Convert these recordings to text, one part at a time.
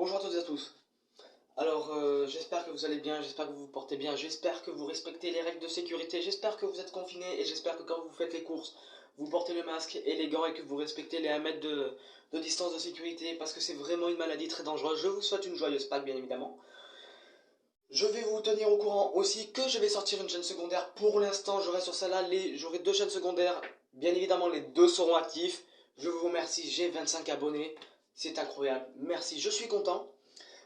Bonjour à toutes et à tous. Alors, j'espère que vous allez bien, j'espère que vous vous portez bien, j'espère que vous respectez les règles de sécurité, j'espère que vous êtes confinés et j'espère que quand vous faites les courses, vous portez le masque et les gants et que vous respectez les 1 mètre de distance de sécurité parce que c'est vraiment une maladie très dangereuse. Je vous souhaite une joyeuse Pâques, bien évidemment. Je vais vous tenir au courant aussi que je vais sortir une chaîne secondaire. Pour l'instant, je reste sur celle-là. J'aurai 2 chaînes secondaires. Bien évidemment, les 2 seront actifs. Je vous remercie, j'ai 25 abonnés. C'est incroyable. Merci, je suis content.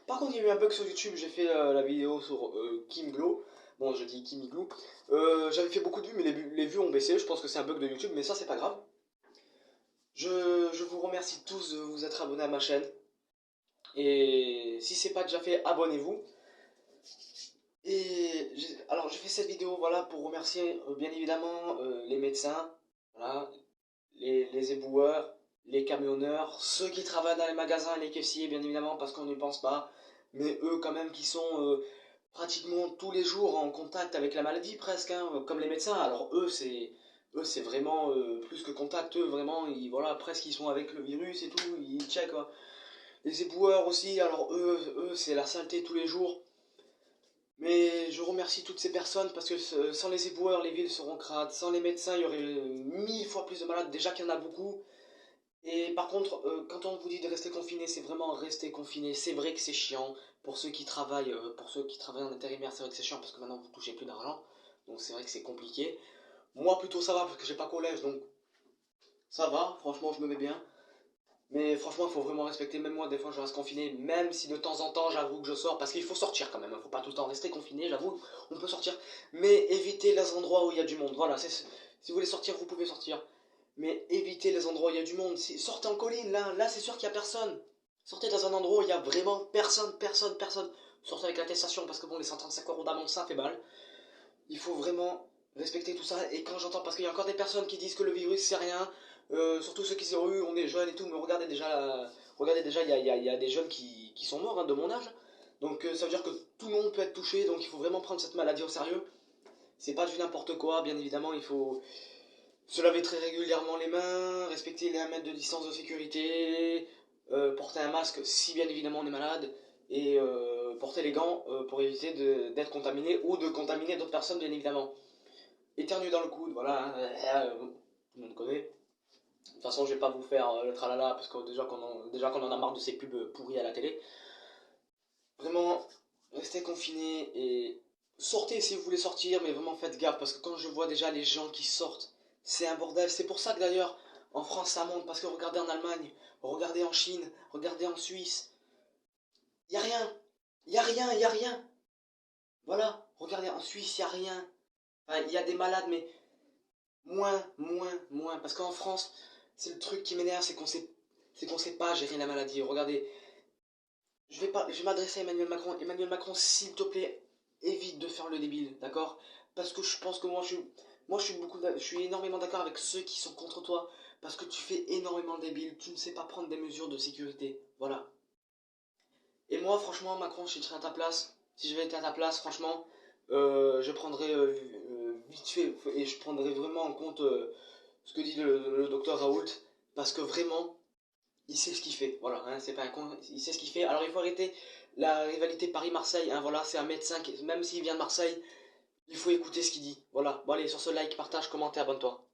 Par contre, il y a eu un bug sur YouTube, j'ai fait la vidéo sur Kim Glow. Bon, je dis Kimi Glou. J'avais fait beaucoup de vues, mais les vues ont baissé. Je pense que c'est un bug de YouTube, mais ça, c'est pas grave. Je vous remercie tous de vous être abonnés à ma chaîne. Et si c'est pas déjà fait, abonnez-vous. Alors, j'ai fait cette vidéo voilà, pour remercier bien évidemment les médecins, voilà, les éboueurs, les camionneurs, ceux qui travaillent dans les magasins, les caissiers bien évidemment parce qu'on n'y pense pas, mais eux quand même qui sont pratiquement tous les jours en contact avec la maladie presque, hein, comme les médecins. Alors eux c'est vraiment plus que contact, eux vraiment voilà, presque ils sont avec le virus et tout, ils checkent quoi. Les éboueurs aussi, alors eux c'est la saleté tous les jours. Mais je remercie toutes ces personnes parce que sans les éboueurs, les villes seront crades. Sans les médecins, il y aurait 1000 fois plus de malades. Déjà qu'il y en a beaucoup. Et par contre, quand on vous dit de rester confiné, c'est vraiment rester confiné. C'est vrai que c'est chiant pour ceux qui travaillent en intérimaire. C'est vrai que c'est chiant parce que maintenant vous touchez plus d'argent. Donc c'est vrai que c'est compliqué. Moi plutôt ça va parce que j'ai pas collège, donc ça va. Franchement, je me mets bien. Mais franchement, il faut vraiment respecter. Même moi, des fois, je reste confiné. Même si de temps en temps, j'avoue que je sors. Parce qu'il faut sortir quand même. Il ne faut pas tout le temps rester confiné. J'avoue, on peut sortir. Mais évitez les endroits où il y a du monde. Voilà. Si vous voulez sortir, vous pouvez sortir. Mais évitez les endroits où il y a du monde. Sortez en colline. Là c'est sûr qu'il n'y a personne. Sortez dans un endroit où il n'y a vraiment personne. Sortez avec l'attestation. Parce que bon, les 135 € d'amende, ça fait mal. Il faut vraiment respecter tout ça. Et quand j'entends, parce qu'il y a encore des personnes qui disent que le virus c'est rien, surtout ceux qui sont on est jeunes et tout, mais regardez déjà, il y a des jeunes qui sont morts de mon âge. Donc ça veut dire que tout le monde peut être touché, donc il faut vraiment prendre cette maladie au sérieux. C'est pas du n'importe quoi, bien évidemment, il faut se laver très régulièrement les mains, respecter les 1 mètre de distance de sécurité, porter un masque si bien évidemment on est malade, et porter les gants pour éviter d'être contaminé ou de contaminer d'autres personnes bien évidemment. Éternuer dans le coude, voilà, tout le monde connaît. De toute façon, je vais pas vous faire le tralala parce que déjà qu'on en a marre de ces pubs pourries à la télé. Vraiment, restez confinés et sortez si vous voulez sortir, mais vraiment faites gaffe parce que quand je vois déjà les gens qui sortent, c'est un bordel. C'est pour ça que d'ailleurs, en France ça monte parce que regardez en Allemagne, regardez en Chine, regardez en Suisse, y a rien, y a rien. Voilà, regardez en Suisse, y a rien. Enfin, il y a des malades, mais moins. Parce qu'en France, c'est le truc qui m'énerve, c'est qu'on sait pas gérer la maladie. Regardez, je vais m'adresser à Emmanuel Macron. Emmanuel Macron, s'il te plaît, évite de faire le débile, d'accord? Parce que je pense que je suis énormément d'accord avec ceux qui sont contre toi. Parce que tu fais énormément le débile. Tu ne sais pas prendre des mesures de sécurité. Voilà. Et moi, franchement, Macron, si je serais à ta place, si j'avais été à ta place, franchement, je prendrais vite fait et je prendrais vraiment en compte ce que dit le docteur Raoult, parce que vraiment, il sait ce qu'il fait. Voilà, hein, c'est pas un con, il sait ce qu'il fait. Alors il faut arrêter la rivalité Paris-Marseille. Hein, voilà, c'est un médecin, même s'il vient de Marseille, il faut écouter ce qu'il dit. Voilà, bon allez, sur ce like, partage, commentaire, abonne-toi.